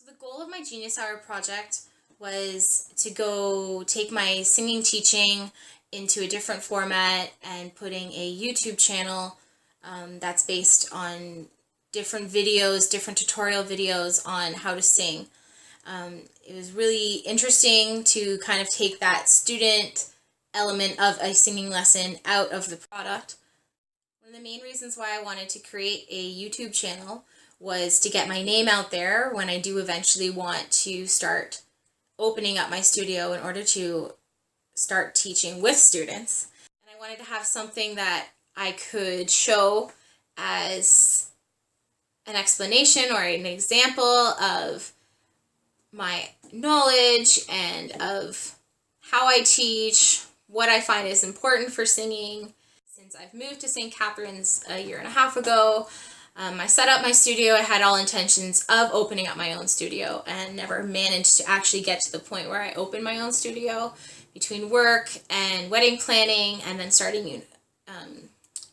So the goal of my Genius Hour project was to go take my singing teaching into a different format and putting a YouTube channel that's based on different videos, different tutorial videos on how to sing. It was really interesting to kind of take that student element of a singing lesson out of the product. One of the main reasons why I wanted to create a YouTube channel was to get my name out there when I do eventually want to start opening up my studio in order to start teaching with students. And I wanted to have something that I could show as an explanation or an example of my knowledge and of how I teach, what I find is important for singing. Since I've moved to St. Catharines a year and a half ago, I set up my studio. I had all intentions of opening up my own studio and never managed to actually get to the point where I opened my own studio. Between work and wedding planning and then starting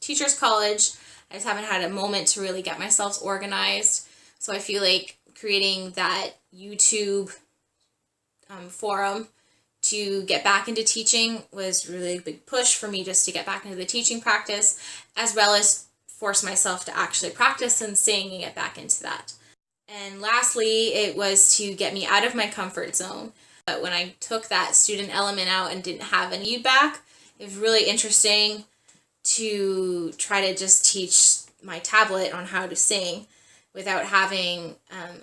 teachers college, I just haven't had a moment to really get myself organized. So I feel like creating that YouTube forum to get back into teaching was really a big push for me, just to get back into the teaching practice, as well as force myself to actually practice and sing and get back into that. And lastly, it was to get me out of my comfort zone. But when I took that student element out and didn't have any feedback, it was really interesting to try to just teach my tablet on how to sing without having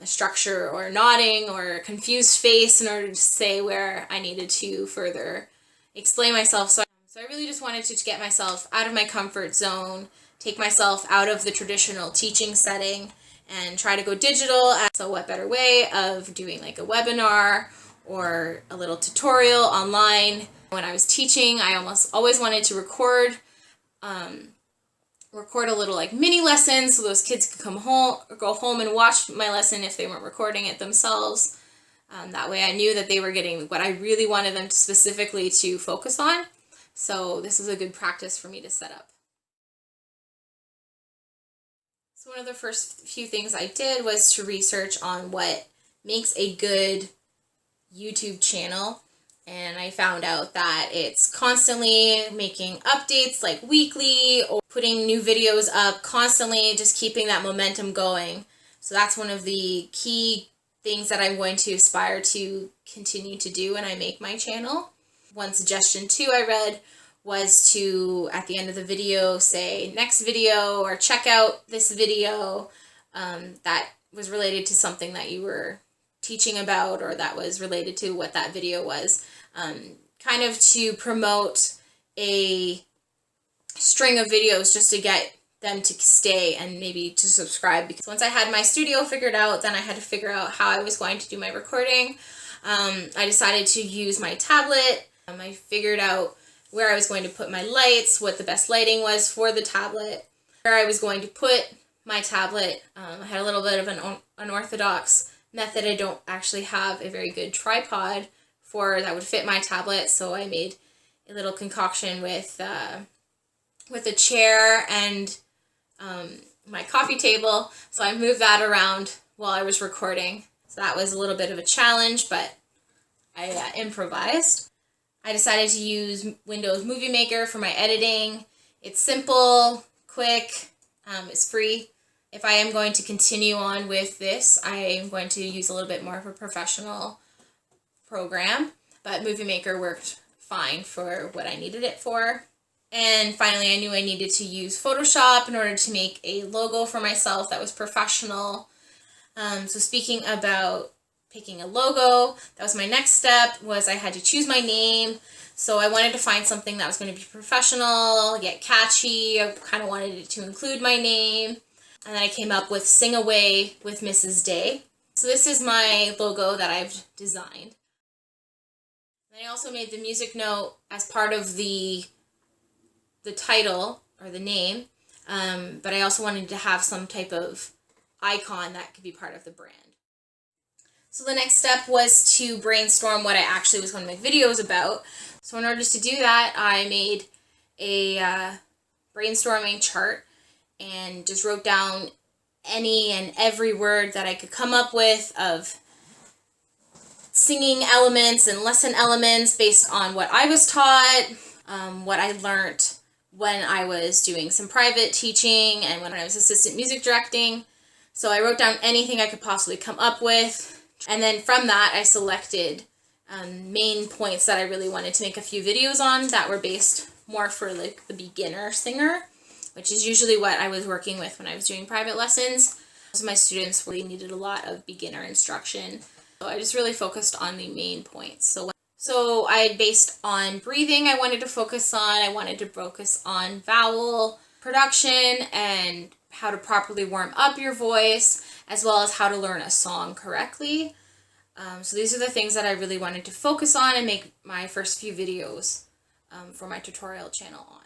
a structure or nodding or a confused face in order to say where I needed to further explain myself. So I really just wanted to get myself out of my comfort zone, take myself out of the traditional teaching setting, and try to go digital. So what better way of doing like a webinar or a little tutorial online. When I was teaching, I almost always wanted to record a little like mini lesson so those kids could come home or go home and watch my lesson if they weren't recording it themselves. That way I knew that they were getting what I really wanted them to specifically to focus on. So this was a good practice for me to set up. So one of the first few things I did was to research on what makes a good YouTube channel, and I found out that it's constantly making updates like weekly or putting new videos up constantly, just keeping that momentum going. So that's one of the key things that I'm going to aspire to continue to do when I make my channel. One suggestion too I read was to, at the end of the video, say next video or check out this video that was related to something that you were teaching about or that was related to what that video was, kind of to promote a string of videos just to get them to stay and maybe to subscribe. Because once I had my studio figured out, then I had to figure out how I was going to do my recording. I decided to use my tablet. I figured out where I was going to put my lights, what the best lighting was for the tablet, where I was going to put my tablet. I had a little bit of an unorthodox method. I don't actually have a very good tripod for that would fit my tablet, so I made a little concoction with a chair and my coffee table. So I moved that around while I was recording. So that was a little bit of a challenge, but I improvised. I decided to use Windows Movie Maker for my editing. It's simple, quick, it's free. If I am going to continue on with this, I am going to use a little bit more of a professional program, but Movie Maker worked fine for what I needed it for. And finally, I knew I needed to use Photoshop in order to make a logo for myself that was professional. So speaking about picking a logo, that was my next step, was I had to choose my name. So I wanted to find something that was going to be professional, yet catchy. I kind of wanted it to include my name. And then I came up with Sing Away with Mrs. Day. So this is my logo that I've designed. And I also made the music note as part of the title or the name, but I also wanted to have some type of icon that could be part of the brand. So the next step was to brainstorm what I actually was going to make videos about. So in order to do that, I made a brainstorming chart and just wrote down any and every word that I could come up with of singing elements and lesson elements based on what I was taught, what I learned when I was doing some private teaching and when I was assistant music directing. So I wrote down anything I could possibly come up with, and then from that I selected main points that I really wanted to make a few videos on that were based more for like the beginner singer, which is usually what I was working with when I was doing private lessons. Most of my students really needed a lot of beginner instruction, so I just really focused on the main points. So I based on breathing, I wanted to focus on. I wanted to focus on vowel production and how to properly warm up your voice, as well as how to learn a song correctly. So these are the things that I really wanted to focus on and make my first few videos for my tutorial channel on.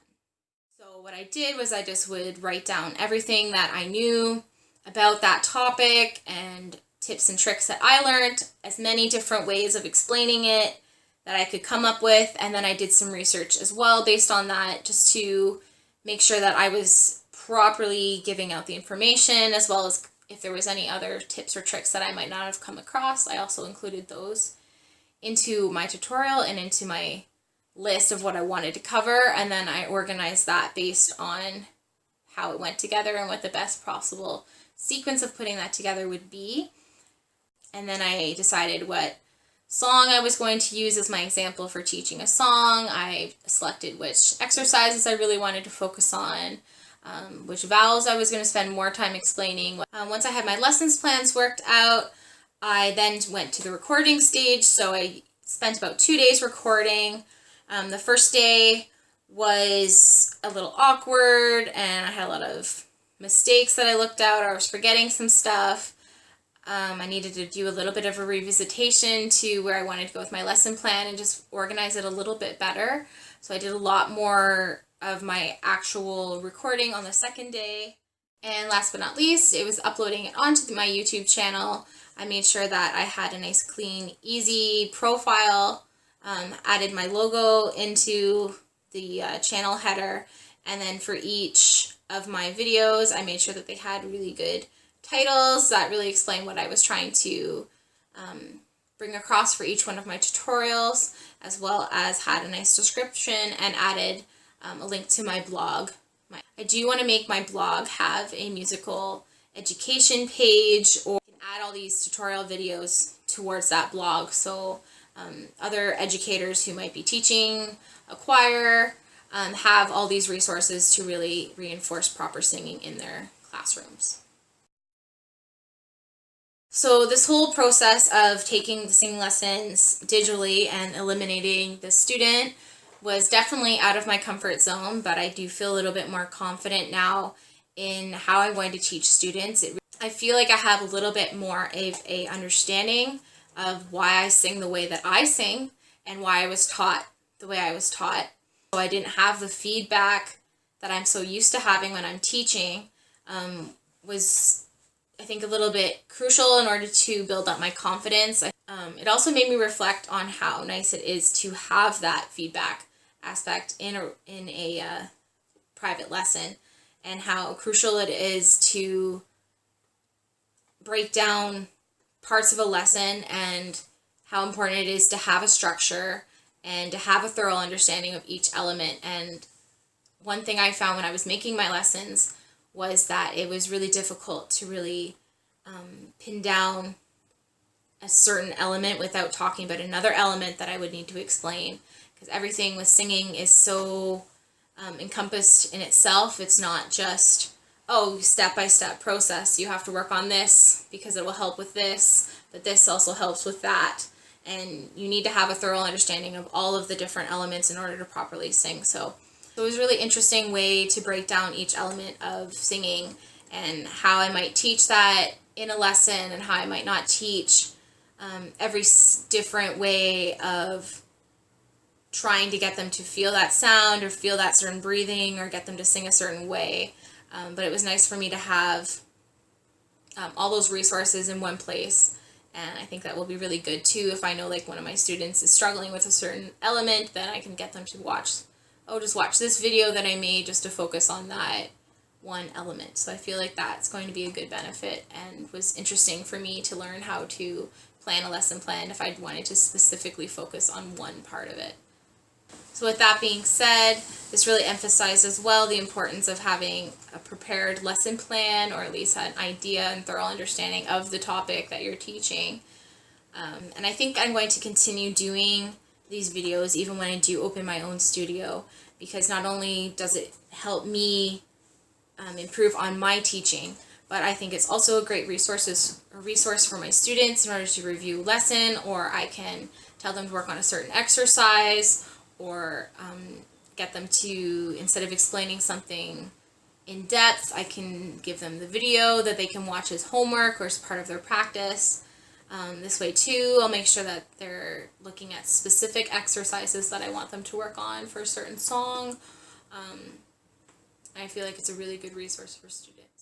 So what I did was I just would write down everything that I knew about that topic and tips and tricks that I learned, as many different ways of explaining it that I could come up with, and then I did some research as well based on that, just to make sure that I was properly giving out the information, as well as if there was any other tips or tricks that I might not have come across. I also included those into my tutorial and into my list of what I wanted to cover, and then I organized that based on how it went together and what the best possible sequence of putting that together would be. And then I decided what song I was going to use as my example for teaching a song. I selected which exercises I really wanted to focus on, which vowels I was going to spend more time explaining. Once I had my lessons plans worked out, I then went to the recording stage. So I spent about 2 days recording. The first day was a little awkward and I had a lot of mistakes that I looked out, or I was forgetting some stuff. I needed to do a little bit of a revisitation to where I wanted to go with my lesson plan and just organize it a little bit better. So I did a lot more of my actual recording on the second day. And last but not least, it was uploading it onto my YouTube channel. I made sure that I had a nice, clean, easy profile, added my logo into the channel header, and then for each of my videos, I made sure that they had really good titles that really explain what I was trying to bring across for each one of my tutorials, as well as had a nice description and added a link to my blog. I do want to make my blog have a musical education page, or add all these tutorial videos towards that blog, so other educators who might be teaching a choir have all these resources to really reinforce proper singing in their classrooms. So this whole process of taking the singing lessons digitally and eliminating the student was definitely out of my comfort zone, but I do feel a little bit more confident now in how I'm going to teach students. I feel like I have a little bit more of a understanding of why I sing the way that I sing and why I was taught the way I was taught. So I didn't have the feedback that I'm so used to having when I'm teaching, was I think a little bit crucial in order to build up my confidence. It also made me reflect on how nice it is to have that feedback aspect in a private lesson, and how crucial it is to break down parts of a lesson, and how important it is to have a structure and to have a thorough understanding of each element. And one thing I found when I was making my lessons was that it was really difficult to really pin down a certain element without talking about another element that I would need to explain, because everything with singing is so encompassed in itself. It's not just, oh, step-by-step process. You have to work on this because it will help with this, but this also helps with that. And you need to have a thorough understanding of all of the different elements in order to properly sing. So it was a really interesting way to break down each element of singing and how I might teach that in a lesson and how I might not teach every different way of trying to get them to feel that sound or feel that certain breathing or get them to sing a certain way. But it was nice for me to have all those resources in one place. And I think that will be really good too if I know like one of my students is struggling with a certain element, then I can get them to just watch this video that I made just to focus on that one element. So I feel like that's going to be a good benefit, and was interesting for me to learn how to plan a lesson plan if I wanted to specifically focus on one part of it. So with that being said, this really emphasizes well the importance of having a prepared lesson plan, or at least an idea and thorough understanding of the topic that you're teaching. And I think I'm going to continue doing these videos even when I do open my own studio, because not only does it help me improve on my teaching, but I think it's also a great resource for my students in order to review lesson, or I can tell them to work on a certain exercise, or get them to, instead of explaining something in depth, I can give them the video that they can watch as homework or as part of their practice. This way too, I'll make sure that they're looking at specific exercises that I want them to work on for a certain song. I feel like it's a really good resource for students.